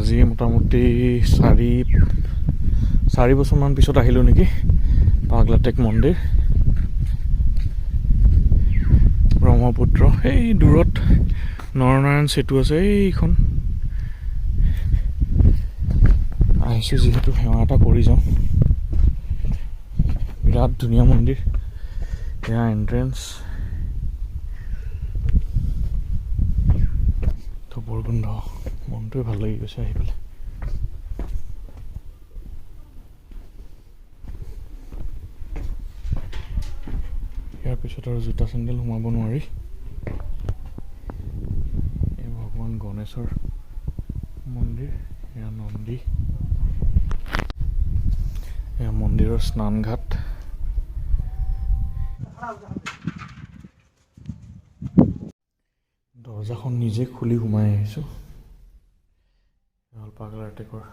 আজি মোটামুটি 4 বছৰমান পিছত আহিলোঁ নেকি পাগলাটেক মন্দিৰ ব্ৰহ্মপুত্ৰ এই দূৰত নৰনাৰায়ণ সেতু আছে এইখন আহিছোঁ যিহেতু সেৱা এটা কৰি যাওঁ বিৰাট ধুনীয়া মন্দিৰ এয়া এন্ট্ৰেন্স ধূপৰ গোন্ধ মনটোৱে ভাল লাগি গৈছে আহি পেলাই ইয়াৰ পিছত আৰু জোতা চেণ্ডেল সোমাব নোৱাৰি এই ভগৱান গণেশৰ মন্দিৰ এয়া নন্দী এয়া মন্দিৰৰ স্নানঘাট দৰ্জাখন নিজে খুলি সোমাই আহিছোঁ পাগলাটেকৰ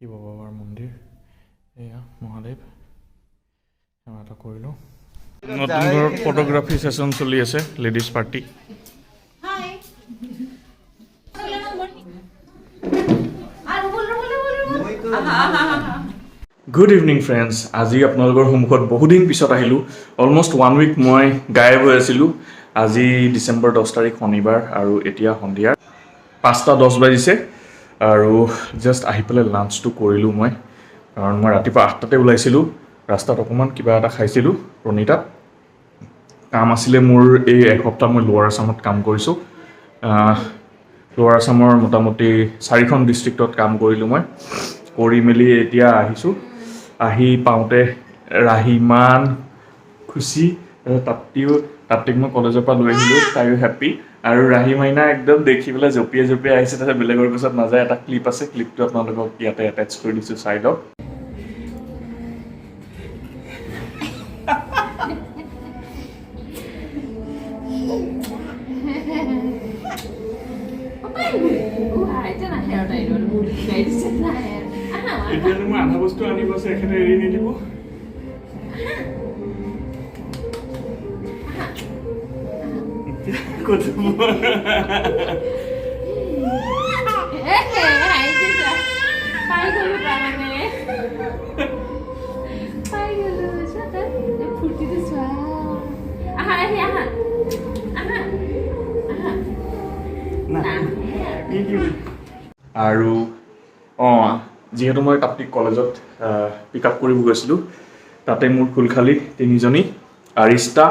শিৱ বাবাৰ মন্দিৰ এয়া মহাদেৱ সেৱা এটা কৰিলোঁ নতুন ঘৰত ফটোগ্ৰাফী ছেশ্যন চলি আছে ladies party good evening friends আজি আপোনালোকৰ সন্মুখত বহুদিন পিছত আহিলোঁ অলমষ্ট 1 উইক মই গায়ব হৈ আছিলোঁ আজি ডিচেম্বৰ 10 তাৰিখ শনিবাৰ আৰু এতিয়া সন্ধিয়া 5:10 বাজিছে আৰু জাষ্ট আহি পেলাই লাঞ্চটো কৰিলোঁ মই কাৰণ মই ৰাতিপুৱা 8টাতে ওলাইছিলোঁ ৰাস্তাত অকণমান কিবা এটা খাইছিলোঁ প্ৰণীতাত কাম আছিলে মোৰ এই এসপ্তাহ মই লোৱাৰ আছামত কাম কৰিছোঁ লোৱাৰ আছামৰ মোটামুটি 4খন ডিষ্ট্ৰিক্টত কাম কৰিলোঁ মই কৰি মেলি এতিয়া আহিছোঁ আহি পাওঁতে ৰাহি ইমান খুচি তাপ্তিক মই কলেজৰ পৰা লৈ আহিলোঁ তাইও হেপ্পী আৰু ৰাহি মাইনা একদম দেখি পেলাই জঁপিয়াই আহিছে তাতে বেলেগৰ পিছত নাযায় এটা ক্লিপ আছে ক্লিপটো আপোনালোকক ইয়াতে এটেচ কৰি দিছোঁ চাই লওক এতিয়া মই আধা বস্তু আনিব আছে এখানে এৰি নিদিব আৰু যিহেতু মই তাপ্তিক কলেজত পিক আপ কৰিব গৈছিলোঁ তাতে মোৰ খুলখালী 3জনী আৰিষ্টা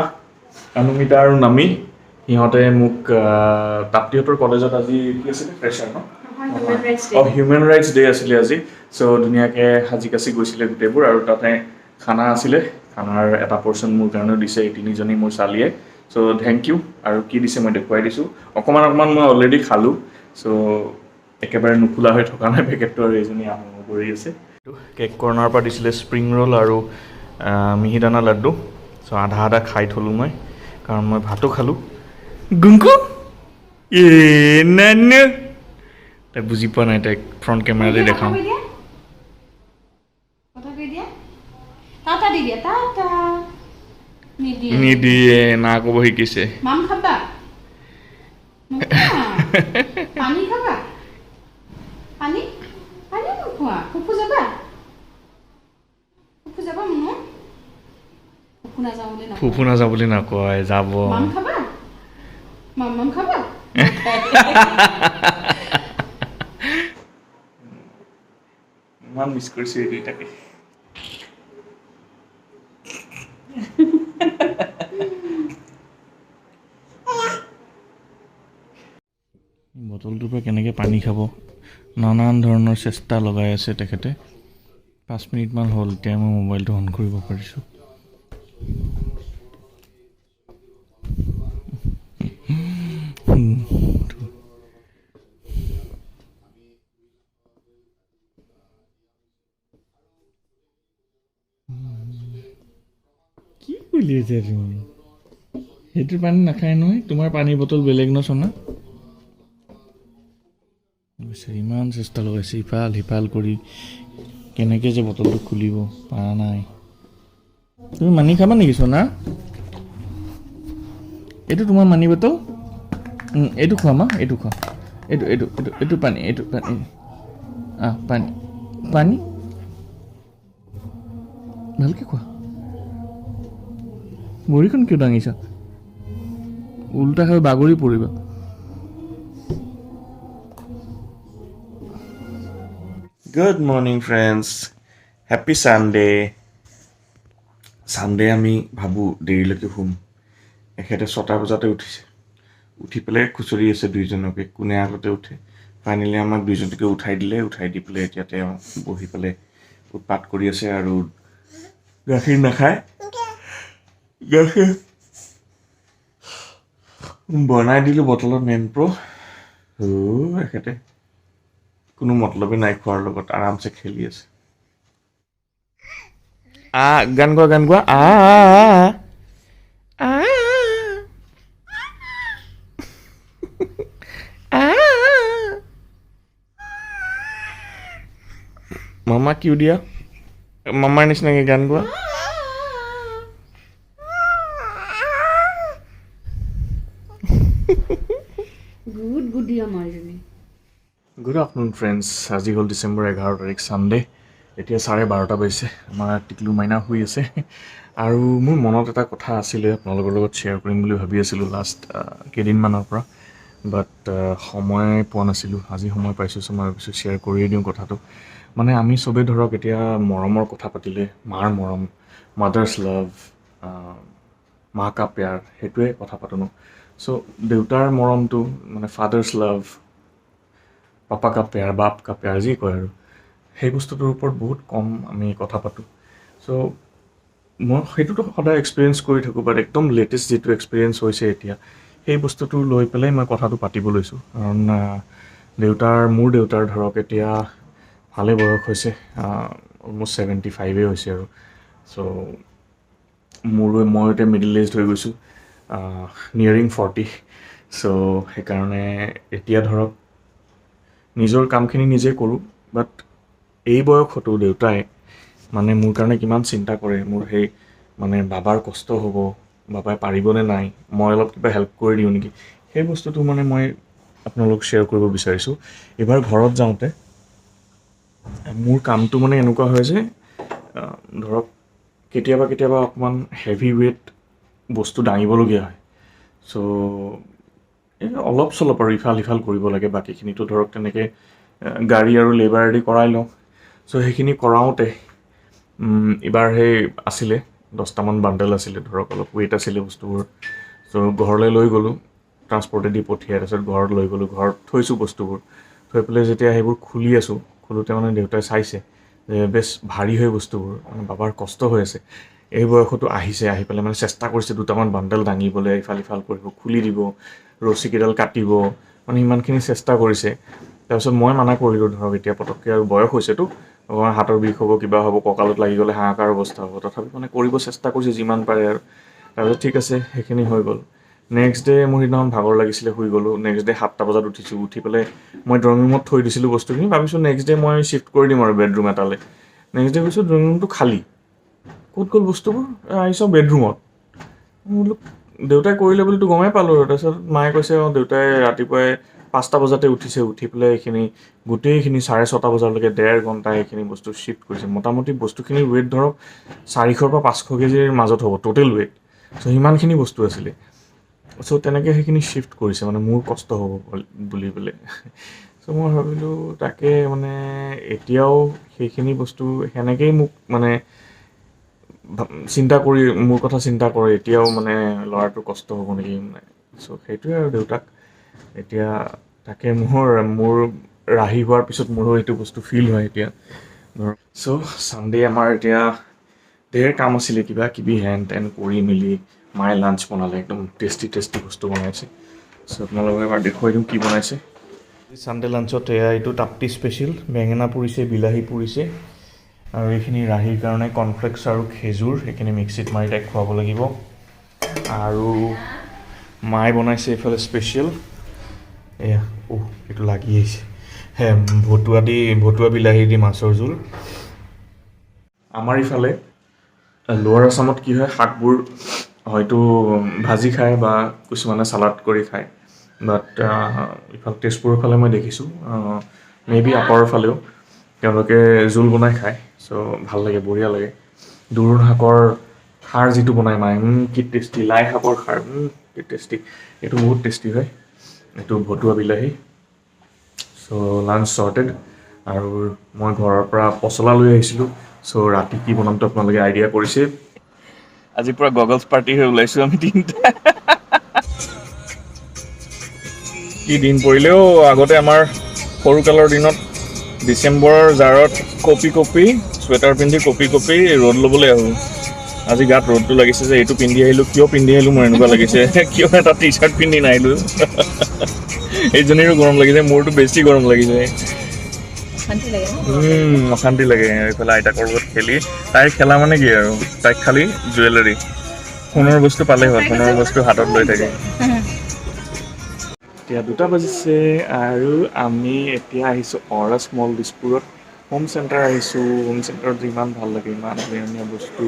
অনুমিতা আৰু নামি সিহঁতে মোক তাপ্তিহঁতৰ কলেজত আজি কি আছিলে ফ্ৰেছাৰ ন হিউমেন ৰাইটছ ডে আছিলে আজি চ' ধুনীয়াকৈ সাজি কাচি গৈছিলে গোটেইবোৰ আৰু তাতে খানা আছিলে খানাৰ এটা পৰ্চন মোৰ কাৰণেও দিছে এই 3জনী মোৰ ছোৱালীয়ে চ' থেংক ইউ আৰু কি দিছে মই দেখুৱাই দিছোঁ অকণমান মই অলৰেডি খালোঁ চ' একেবাৰে নুখোলা হৈ থকা নাই পেকেটটো আৰু এইজনী আহোঁ কৰি আছে কেক কৰ্ণাৰৰ পৰা দিছিলে স্প্ৰিং ৰোল আৰু মিহিদানা লাড্ডু চ' আধা খাই থলোঁ মই কাৰণ মই ভাতো খালোঁ গুংকু তাই বুজি পোৱা নাই তাইক ফ্ৰণ্ট কেমেৰাতে দেখাওঁ নিদিয়ে না ক'ব শিকিছে ফুফু নাযাওঁ বুলি নকয় যাব ইমান মিছ কৰিছোঁ এই দুইটাকে বটলটোৰ পৰা কেনেকৈ পানী খাব নানান ধৰণৰ চেষ্টা লগাই আছে তেখেতে 5 মিনিটমান হ'ল এতিয়া মই মোবাইলটো অন কৰিব পাৰিছোঁ কি বুলি আছে তুমি সেইটো পানী নাখায় নহয় তোমাৰ পানী বটল বেলেগ ন সোনা ইমান চেষ্টা লগাইছে ইফাল সিফাল কৰি কেনেকৈ যে বটলটো খুলিব পৰা নাই তুমি মানি খাবা নেকি সোনা এইটো তোমাৰ মানি বটল এইটো খোৱা মা এইটো খোৱা এইটো পানী পানী পানী ভালকৈ কোৱা ভৰিখন কিয় দাঙিছা উল্টা খাই বাগৰি পৰিবা Good morning, friends. Happy Sunday. Sunday আমি ভাবোঁ দেৰিলৈকে শুম এখেতে 6টা বজাতে উঠিছে উঠি পেলাই খুচৰি আছে দুইজনকে কোনে আগতে উঠে ফাইনেলি আমাক দুইজনকে উঠাই দি পেলাই এতিয়া তেওঁ বহি পেলাই উৎপাত কৰি আছে আৰু গাখীৰ নাখায় গাখীৰ বনাই দিলোঁ বটলত মেনপ্ৰ' এখেতে কোনো মতলবেই নাই খোৱাৰ লগত আৰামছে খেলি আছে গান গোৱা মামা কিউ দিয়া মামাৰ নিচিনাকৈ গান গোৱা গুড আফটাৰনুন ফ্ৰেণ্ডছ আজি হ'ল ডিচেম্বৰ 11 তাৰিখ ছানডে এতিয়া 12:30 বাজিছে আমাৰ টিকলু মাইনা শুই আছে আৰু মোৰ মনত এটা কথা আছিলে আপোনালোকৰ লগত শ্বেয়াৰ কৰিম বুলি ভাবি আছিলোঁ লাষ্ট কেইদিনমানৰ পৰা বাট সময় পোৱা নাছিলোঁ আজি সময় পাইছোঁ মই ভাবিছোঁ শ্বেয়াৰ কৰিয়ে দিওঁ কথাটো মানে আমি চবেই ধৰক এতিয়া মৰমৰ কথা পাতিলে মাৰ মৰম মাদাৰ্ছ লাভ মা কা প্যাৰ সেইটোৱে কথা পাতোঁ ন চ' দেউতাৰ মৰমটো মানে ফাদাৰ্ছ লাভ পাপা কা প্যাৰ বাপ কা প্যাৰ যি কয় আৰু সেই বস্তুটোৰ ওপৰত বহুত কম আমি কথা পাতোঁ চ' মই সেইটোতো সদায় এক্সপিৰিয়েঞ্চ কৰি থাকোঁ বাট একদম লেটেষ্ট যিটো এক্সপিৰিয়েঞ্চ হৈছে এতিয়া সেই বস্তুটো লৈ পেলাই মই কথাটো পাতিব লৈছোঁ কাৰণ মোৰ দেউতাৰ ধৰক এতিয়া ভালে বয়স হৈছে অলমষ্ট 75 হৈছে আৰু চ' মই এতিয়া মিডিল এজড হৈ গৈছোঁ নিয়াৰিং 40 চ' সেইকাৰণে এতিয়া ধৰক নিজৰ কামখিনি নিজে কৰোঁ বাট এই বয়সতো দেউতাই মানে মোৰ কাৰণে কিমান চিন্তা কৰে মোৰ সেই মানে বাবাৰ কষ্ট হ'ব বাবাই পাৰিবনে নাই মই অলপ কিবা হেল্প কৰি দিওঁ নেকি সেই বস্তুটো মানে মই আপোনালোক শ্বেয়াৰ কৰিব বিচাৰিছোঁ এইবাৰ ঘৰত যাওঁতে মোৰ কামটো মানে এনেকুৱা হয় যে ধৰক কেতিয়াবা অকণমান হেভি ৱেইট বস্তু দাঙিবলগীয়া হয় চ' অলপ চলপ আৰু ইফাল সিফাল কৰিব লাগে বাকীখিনিতো ধৰক তেনেকৈ গাড়ী আৰু লেবাৰেদি কৰাই লওঁ চ' সেইখিনি কৰাওঁতে এইবাৰ সেই আছিলে 10টামান বাণ্ডেল আছিলে ধৰক অলপ ৱেইট আছিলে বস্তুবোৰ চ' ঘৰলৈ লৈ গ'লোঁ ট্ৰান্সপৰ্টেদি পঠিয়াই তাৰপিছত ঘৰত লৈ গ'লোঁ ঘৰত থৈছোঁ বস্তুবোৰ থৈ পেলাই যেতিয়া সেইবোৰ খুলি আছোঁ খোলোতে মানে দেউতাই চাইছে যে বেছ ভাৰী হৈ বস্তুবোৰ মানে বাবাৰ কষ্ট হৈ আছে এই বয়সতো আহি পেলাই মানে চেষ্টা কৰিছে 2টামান বাণ্ডেল দাঙিবলৈ ইফাল সিফাল কৰিব খুলি দিব ৰছীকেইডাল কাটিব মানে ইমানখিনি চেষ্টা কৰিছে তাৰপিছত মই মানা কৰিলোঁ ধৰক এতিয়া পটককৈ আৰু বয়স হৈছেতো অকণমান হাতৰ বিষ হ'ব কিবা হ'ব কঁকালত লাগি গ'লে হাহাকাৰ অৱস্থা হ'ব তথাপি মানে কৰিব চেষ্টা কৰিছে যিমান পাৰে আৰু তাৰপিছত ঠিক আছে সেইখিনি হৈ গ'ল নেক্সট ডে মোৰ সিদিনাখন ভাগৰ লাগিছিলে শুই গ'লোঁ নেক্সট ডে 7টা বজাত উঠিছোঁ উঠি পেলাই মই ড্ৰয়িং ৰুমত থৈ দিছিলোঁ বস্তুখিনি ভাবিছোঁ নেক্সট ডে মই শ্বিফ্ট কৰি দিম আৰু বেডৰুম এটালৈ নেক্সট ডে গৈছোঁ ড্ৰয়িং ৰুমটো খালী ক'ত গ'ল বস্তুবোৰ আহিছোঁ বেডৰুমত বোলো দেউতাই কৰিলে বুলিতো গমেই পালোঁ আৰু তাৰপিছত মায়ে কৈছে দেউতাই ৰাতিপুৱাই 5টা বজাতে উঠি পেলাই এইখিনি গোটেইখিনি 6:30 বজালৈকে 1.5 ঘণ্টা এইখিনি বস্তু শ্বিফ্ট কৰিছে মোটামুটি বস্তুখিনিৰ ৱেইট ধৰক 400 পৰা 500 কেজিৰ মাজত হ'ব টোটেল ৱেইট চ' সিমানখিনি বস্তু আছিলে চ' তেনেকৈ সেইখিনি শ্বিফ্ট কৰিছে মানে মোৰ কষ্ট হ'ব বুলি পেলাই চ' মই ভাবিলোঁ তাকে মানে এতিয়াও সেইখিনি বস্তু সেনেকৈয়ে মোক মানে মোৰ কথা চিন্তা কৰে এতিয়াও মানে ল'ৰাটোৰ কষ্ট হ'ব নেকি মানে চ' সেইটোৱে আৰু দেউতাক এতিয়া তাকে মোৰ ৰাহি হোৱাৰ পিছত মোৰো এইটো বস্তু ফিল হয় এতিয়া ধৰক চ' ছানডে আমাৰ এতিয়া ঢেৰ কাম আছিলে কিবা কিবি হেন তেন কৰি মেলি মায়ে লাঞ্চ বনালে একদম টেষ্টি বস্তু বনাইছে চ' আপোনালোকে এবাৰ দেখুৱাই দিওঁ কি বনাইছে ছানডে লাঞ্চত এইটো তাপ্তি স্পেচিয়েল বেঙেনা পুৰিছে বিলাহী পুৰিছে আৰু এইখিনি ৰাহিৰ কাৰণে কৰ্ণফ্লেক্স আৰু খেজুৰ সেইখিনি মিক্সিত মাৰি তাইক খুৱাব লাগিব আৰু মায়ে বনাইছে এইফালে স্পেচিয়েল এইটো লাগি আহিছে ভতুৱা বিলাহী দি মাছৰ জোল আমাৰ ইফালে লোৱাৰ আছামত কি হয় শাকবোৰ হয়তো ভাজি খায় বা কিছুমানে চালাড কৰি খায় বাট ইফালে তেজপুৰৰ ফালে মই দেখিছোঁ মে বি আপাৰৰ ফালেও তেওঁলোকে জোল বনাই খায় চ' ভাল লাগে বঢ়িয়া লাগে দোৰোণ শাকৰ খাৰ যিটো বনাই মায়ে কি টেষ্টি লাই শাকৰ খাৰ কি টেষ্টি এইটো বহুত টেষ্টি হয় এইটো ভতুৱা বিলাহী চ' লাঞ্চ শ্বৰ্টেড আৰু মই ঘৰৰ পৰা পচলা লৈ আহিছিলোঁ চ' ৰাতি কি বনামতো আপোনালোকে আইডিয়া কৰিছে আজি পুৰা গগলছ পাৰ্টি হৈ ওলাইছোঁ আমি তিনিটা কি দিন পৰিলেও আগতে আমাৰ সৰুকালৰ দিনত ডিচেম্বৰৰ জাৰত কপি চুৱেটাৰ পিন্ধি কপি ৰ'দ ল'বলৈ আহোঁ আজি গাত ৰ'দটো লাগিছে যে এইটো পিন্ধি আহিলোঁ কিয় পিন্ধি আহিলোঁ মোৰ এনেকুৱা লাগিছে কিয় এটা টি চাৰ্ট পিন্ধি নাহিলোঁ এইজনীৰো গৰম লাগিছে মোৰতো বেছি গৰম লাগিছে অশান্তি লাগে এইফালে আইতাকৰ লগত খেলি তাইৰ খেলা মানে কি আৰু তাইক খালি জুৱেলাৰী সোণৰ বস্তু পালেই হ'ল সোণৰ বস্তু হাতত লৈ থাকে এতিয়া 2টা বাজিছে আৰু আমি এতিয়া আহিছোঁ অৰা স্মল দিছপুৰত হোম চেণ্টাৰ আহিছোঁ হোম চেণ্টাৰত ইমান ভাল লাগে ইমান ধুনীয়া বস্তু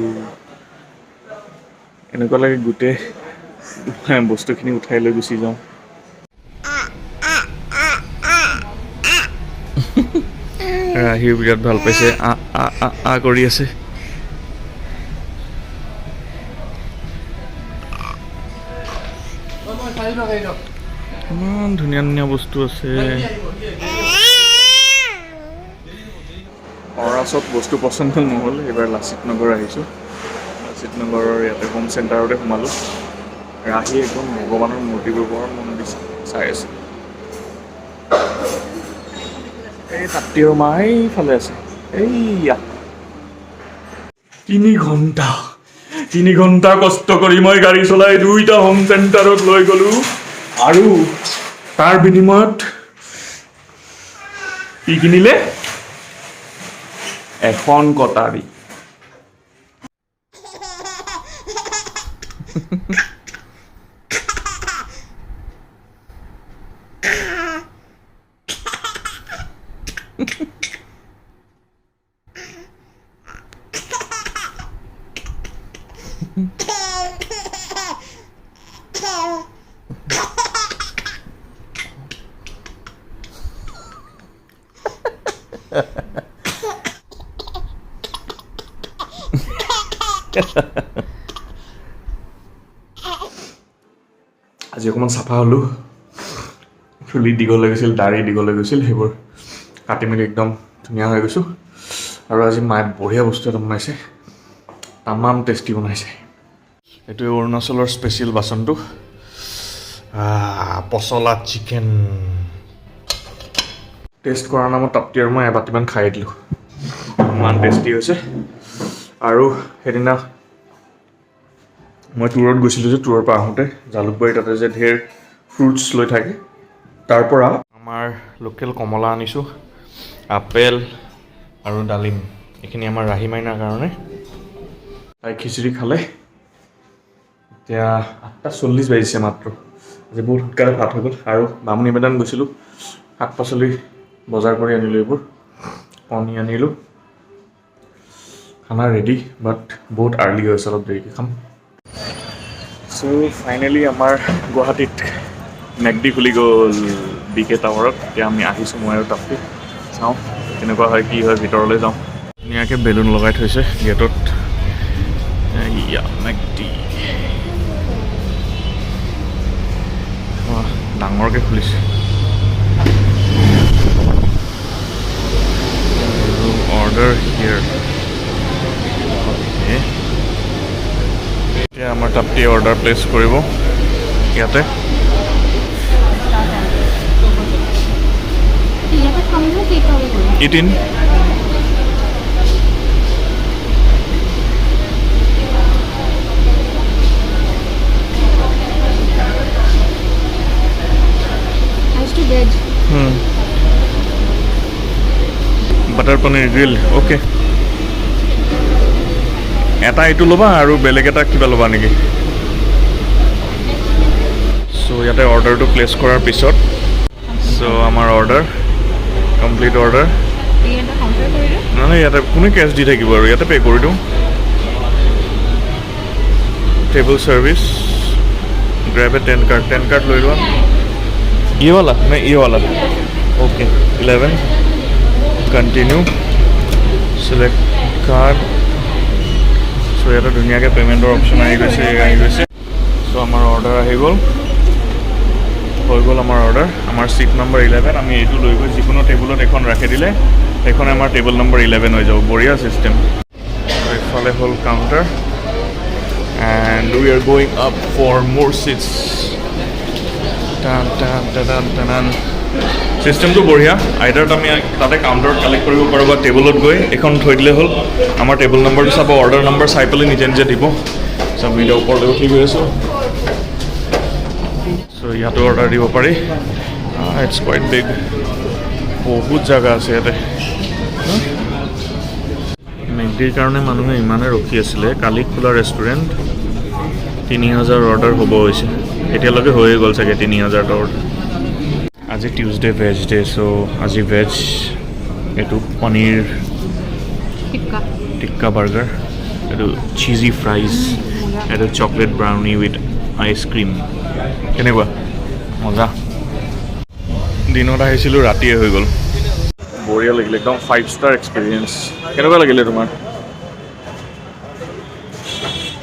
এনেকুৱা লাগে গোটেই বস্তুখিনি উঠাই লৈ গুচি যাওঁ ৰাহিও বিৰাট ভাল পাইছে কৰি আছে ইমান ধুনীয়া বস্তু আছে অৰাচত বস্তু পচন্দ নহ'ল এইবাৰ লাচিত নগৰ আহিছোঁ লাচিত নগৰৰ ইয়াতে হোম চেণ্টাৰতে সোমালোঁ ৰাহি একদম ভগৱানৰ মূৰ্তিবোৰ বৰ মন দিছে চাই আছে এই তাত্তীয় মা এইফালে আছে এইয়া 3 ঘণ্টা কষ্ট কৰি মই গাড়ী চলাই 2টা হোম চেণ্টাৰত লৈ গ'লোঁ আৰু তাৰ বিনিময়ত কি কিনিলে এখন কটাৰী আজি অকণমান চাফা হ'লোঁ চুলি দীঘল হৈ গৈছিল দাড়ি দীঘল হৈ গৈছিল সেইবোৰ কাটি মেলি একদম ধুনীয়া হৈ গৈছোঁ আৰু আজি মায়ে বঢ়িয়া বস্তু এটা বনাইছে তামাম টেষ্টি বনাইছে এইটো অৰুণাচলৰ স্পেচিয়েল বাচনটো পচলা চিকেন টেষ্ট কৰাৰ নামত তাপ্তি আৰু মই এবাটিমান খাই দিলোঁ ইমান টেষ্টি হৈছে আৰু সেইদিনা মই ট্যুৰত গৈছিলোঁ যে ট্যুৰৰ পৰা আহোঁতে জালুকবাৰী তাতে যে ঢেৰ ফ্ৰুটছ লৈ থাকে তাৰ পৰা আমাৰ লোকেল কমলা আনিছোঁ আপেল আৰু ডালিম এইখিনি আমাৰ ৰাহি মাইনাৰ কাৰণে তাই খিচিৰি খালে এতিয়া 8:40 বাজিছে মাত্ৰ আজি বহুত সোনকালে ভাত হৈ গ'ল আৰু বামুণী মেদান গৈছিলোঁ শাক পাচলি বজাৰ কৰি আনিলোঁ এইবোৰ কণী আনিলোঁ খানা ৰেডি বাট বহুত আৰ্লি হৈ আছে অলপ দেৰিকৈ খাম চ' ফাইনেলি আমাৰ গুৱাহাটীত McD খুলি গ'ল BK টাৱাৰত এতিয়া আমি আহিছোঁ মই আৰু তাপ্তি চাওঁ কেনেকুৱা হয় কি হয় ভিতৰলৈ যাওঁ ধুনীয়াকৈ বেলুন লগাই থৈছে গেটত McD ডাঙৰকৈ খুলিছে অৰ্ডাৰ হিয়াৰ এতিয়া আমাৰ তাপ্তি অৰ্ডাৰ প্লেচ কৰিব ইয়াতে 18 বাটাৰ পনীৰ গ্ৰিল অ'কে এটা এইটো ল'বা আৰু বেলেগ এটা কিবা ল'বা নেকি চ' ইয়াতে অৰ্ডাৰটো প্লেচ কৰাৰ পিছত চ' আমাৰ অৰ্ডাৰ কমপ্লিট অৰ্ডাৰ নহয় ইয়াতে কোনে কেছ দি থাকিব আৰু ইয়াতে পে' কৰি দিওঁ টেবল ছাৰ্ভিচ গ্ৰেব এ 10 কাৰ্ড লৈ লোৱা ये वाला नहीं ये वाला okay 11 continue select card so यार धुनियाके पेमेंटर ऑप्शन आई गई सो आमार ऑर्डर आहि गल হৈ গ'ল আমাৰ অৰ্ডাৰ আমাৰ সিট নম্বৰ 11 আমি এইটো লৈ গৈ যিকোনো টেবুলত এখন ৰাখি দিলে এখন আমাৰ টেবুল নম্বৰ 11 হৈ যাব বঢ়িয়া সিস্টেম ইফালে হ'ল counter and we are going up for more seats সিস্টেমটো বঢ়িয়া আইদাৰ আমি তাতে কাউণ্টাৰত কালেক্ট কৰিব পাৰোঁ বা টেবুলত গৈ এখন থৈ দিলে হ'ল আমাৰ টেবুল নম্বৰটো চাব অৰ্ডাৰ নম্বৰ চাই পেলাই নিজে নিজে দিব সব আমি এতিয়া ওপৰলৈ উঠি গৈ আছোঁ চ' ইয়াতো অৰ্ডাৰ দিব পাৰি ইটছ কোৱাইট বিগ বহুত জাগা আছে ইয়াতে মেগডিৰ কাৰণে মানুহে ইমানে ৰখি আছিলে কালি খোলা ৰেষ্টুৰেণ্ট 3000 অৰ্ডাৰ হ'ব হৈছে এতিয়ালৈকে হৈয়ে গ'ল চাগে 3000 অৰ্ডাৰ আজি টিউজডে ভেজ ডে চ' আজি ভেজ এইটো পনীৰ টিক্কা বাৰ্গাৰ এইটো চিজি ফ্ৰাইজ এইটো চকলেট ব্ৰাউনি উইথ আইচক্ৰীম কেনেকুৱা মজা দিনত আহিছিলোঁ ৰাতিয়ে হৈ গ'ল বঢ়িয়া লাগিলে একদম 5 ষ্টাৰ এক্সপিৰিয়েঞ্চ কেনেকুৱা লাগিলে তোমাৰ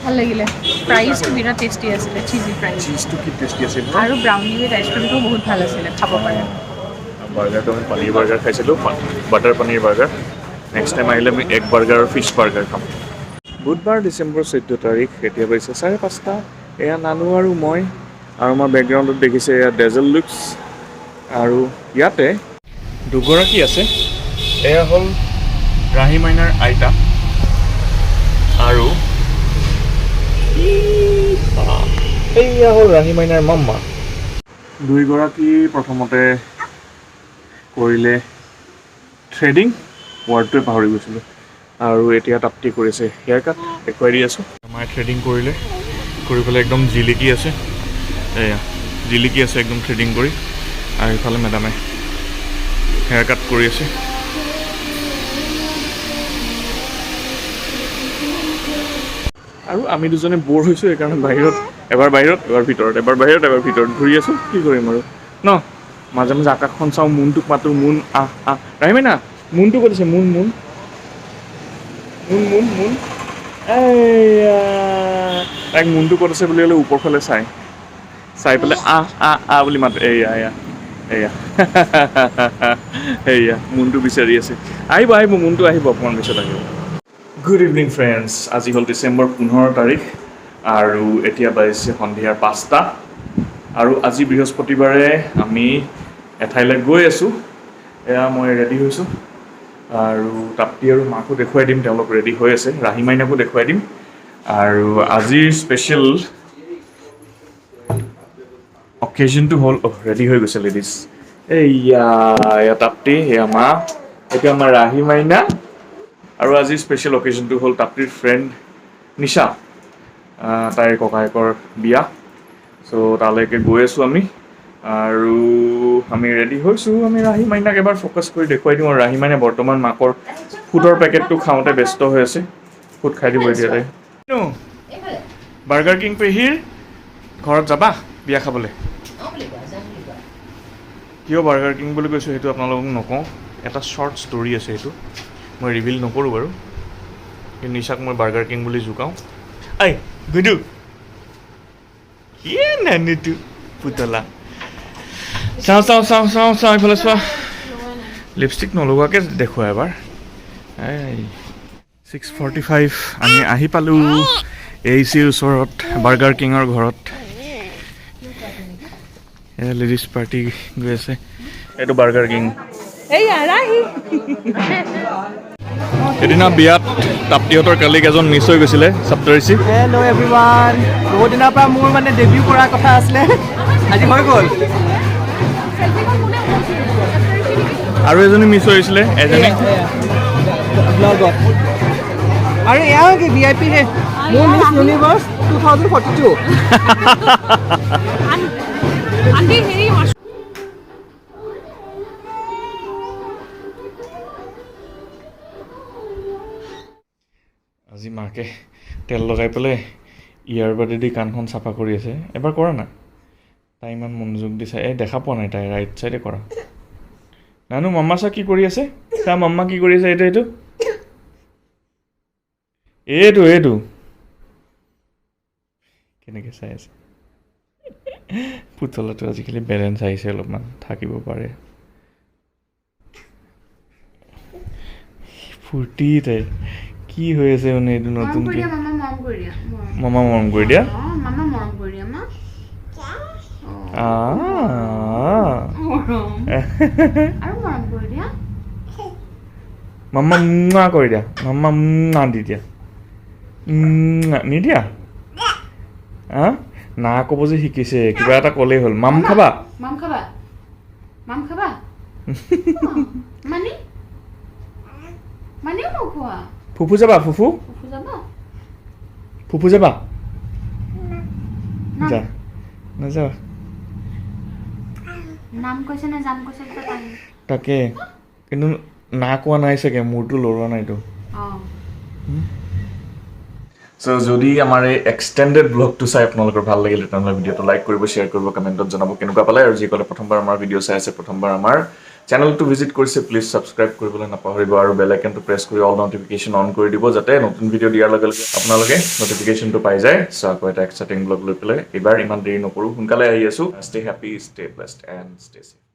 ভাল লাগিলে ফ্ৰাইজটো বিৰাট টেষ্টি আছিলে চিজি ফ্ৰাইজ চিজটো কি টেষ্টি আছিল আৰু ব্ৰাউনি উইথ আইচক্ৰীমটো বহুত ভাল আছিলে খাব পাৰে বাৰ্গাৰটো আমি পনীৰ বাৰ্গাৰ খাইছিলোঁ butter paneer burger next time আহিলে আমি এগ বাৰ্গাৰ আৰু ফিছ বাৰ্গাৰ খাম বুধবাৰ ডিচেম্বৰ 14 তাৰিখ এতিয়া পাইছে 5:30 এয়া নানু আৰু মই আৰু আমাৰ বেকগ্ৰাউণ্ডত দেখিছে এয়া ডেজেল লুক্স আৰু ইয়াতে দুগৰাকী আছে এয়া হ'ল ৰাহি মাইনাৰ আইতা আৰু এয়া হ'ল ৰাহি মাইনাৰ মাম্মা দুইগৰাকী প্ৰথমতে কৰিলে থ্ৰেডিং ৱাৰ্ডটোৱে পাহৰি গৈছিলোঁ আৰু এতিয়া তাপ্তি কৰিছে হেয়াৰ কাট দেখুৱাই দি আছোঁ আমাৰ থ্ৰেডিং কৰি পেলাই একদম জিলিকি আছে এয়া জিলিকি আছে একদম থ্ৰেডিং কৰি আৰু ইফালে মেডামে হেয়াৰ কাট কৰি আছে আৰু আমি দুজনে বৰ হৈছোঁ সেইকাৰণে এবাৰ বাহিৰত এবাৰ ভিতৰত ঘূৰি আছোঁ কি কৰিম আৰু ন মাজে মাজে আকাশখন চাওঁ মুনটোক মাতোঁ মুন আহ ৰাহিমাই না মুনটো কৰিছে মুন এয়া তাইক মুনটো ক'ত আছে বুলি ক'লে ওপৰ ফালে চাই পেলাই আহ বুলি মাতে এয়া মুনটো বিচাৰি আছে আহিব মুনটো আহিব অকণমান পিছত আহিব গুড ইভিনিং ফ্ৰেণ্ডছ আজি হ'ল ডিচেম্বৰ 15 তাৰিখ আৰু এতিয়া বাজিছে সন্ধিয়াৰ 5টা আৰু আজি বৃহস্পতিবাৰে আমি এঠাইলৈ গৈ আছোঁ এয়া মই ৰেডি হৈছোঁ আৰু তাপ্তি আৰু মাকো দেখুৱাই দিম তেওঁলোক ৰেডি হৈ আছে ৰাহি মাইনাকো দেখুৱাই দিম আৰু আজিৰ স্পেচিয়েল অকেজনটো হ'ল ৰেডি হৈ গৈছে লেডিজ এয়া তাপ্তি এয়া মা এতিয়া আমাৰ ৰাহি মাইনা আৰু আজিৰ স্পেচিয়েল অকেজনটো হ'ল তাপ্তিৰ ফ্ৰেণ্ড নিশা তাইৰ ককায়েকৰ বিয়া চ' তালৈকে গৈ আছোঁ আমি আৰু আমি ৰেডি হৈছোঁ আমি ৰাহি মাইনাক এবাৰ ফ'কাছ কৰি দেখুৱাই দিওঁ আৰু ৰাহি মাইনা বৰ্তমান মাকৰ ফুডৰ পেকেটটো খাওঁতে ব্যস্ত হৈ আছে ফুড খাই দিব এতিয়া তাই বাৰ্গাৰ কিং পেহীৰ ঘৰত যাবা বিয়া খাবলৈ কিয় বাৰ্গাৰ কিং বুলি কৈছোঁ সেইটো আপোনালোকক নকওঁ এটা শ্বৰ্ট ষ্টৰি আছে সেইটো মই ৰিভিল নকৰোঁ বাৰু কিন্তু নিশাক মই বাৰ্গাৰ কিং বুলি জোকাওঁ গুডু কি নানুটো পুতলা চাওঁ এইফালে চোৱা লিপষ্টিক নলগোৱাকৈ দেখুৱা এবাৰ 6:45 আমি আহি পালোঁ ACৰ ওচৰত বাৰ্গাৰ কিঙৰ ঘৰত লেডিজ পাৰ্টি গৈ আছে এইটো বাৰ্গাৰ কিং এদিনা বিয়াত তাপ্তিহঁতৰ কালিক এজন মিছ হৈ গৈছিলে সপ্তৰিষি হেল্ল' এভৰিৱান বহুত দিনৰ পৰা মোৰ মানে ডেবিউ কৰাৰ কথা আছিলে আজি হৈ গ'ল আৰু এজনী মিছ হৈছিলে এজনী ব্লগত আৰু এয়া কি VIP হে মোৰ মিছ ইউনিভাৰ্ছ 2042 আন্টি হেৰি আজি মাকে তেল লগাই পেলাই ইয়াৰবাডেদি কাণখন চাফা কৰি আছে এবাৰ কৰা না তাই ইমান মনোযোগ দিছে এই দেখা পোৱা নাই তাই ৰাইট চাইডে কৰা নানু মাম্মা চা কি কৰি আছে চা মাম্মা কি কৰি আছে এইটো এইটো কেনেকৈ চাই আছে পুতলাটো আজিকালি বেলেঞ্চ আহিছে অলপমান থাকিব পাৰে ফূৰ্তি তাই কি হৈ আছে মানে এইটো নতুনকৈ মামা মৰম কৰি দিয়া মাম্মা মুৱা কৰি দিয়া মাম্মা মুৱা দি দিয়া নিদিয়া না ক'ব যে শিকিছে কিবা এটা ক'লেই হ'ল মাম খাবা ফুফু যাবা ফুফু যাবা যা নাযাবা তাকে কিন্তু না কোৱা নাই চাগে মূৰটো লৰোৱা নাইতো চ' যদি আমাৰ এই এক্সটেণ্ডেড ব্লগটো চাই আপোনালোকৰ ভাল লাগিলে তেনেহ'লে ভিডিঅ'টো লাইক কৰিব শ্বেয়াৰ কৰিব কমেণ্টত জনাব কেনেকুৱা পালে আৰু যিসকলে প্ৰথমবাৰ আমাৰ ভিডিঅ' চাই আছে প্ৰথমবাৰ আমাৰ চেনেলটো ভিজিট কৰিছে প্লিজ ছাবস্ক্ৰাইব কৰিবলৈ নাপাহৰিব আৰু বেল আইকনটো প্ৰেছ কৰি অল নটিফিকেশ্যন অন কৰি দিব যাতে নতুন ভিডিঅ' দিয়াৰ লগে লগে আপোনালোকে নটিফিকেশ্যনটো পাই যায় চ' আকৌ এটা এক্সাইটিং ব্লগ লৈ পেলাই এইবাৰ ইমান দেৰি নকৰোঁ সোনকালে আহি আছোঁ stay happy stay blessed and stay safe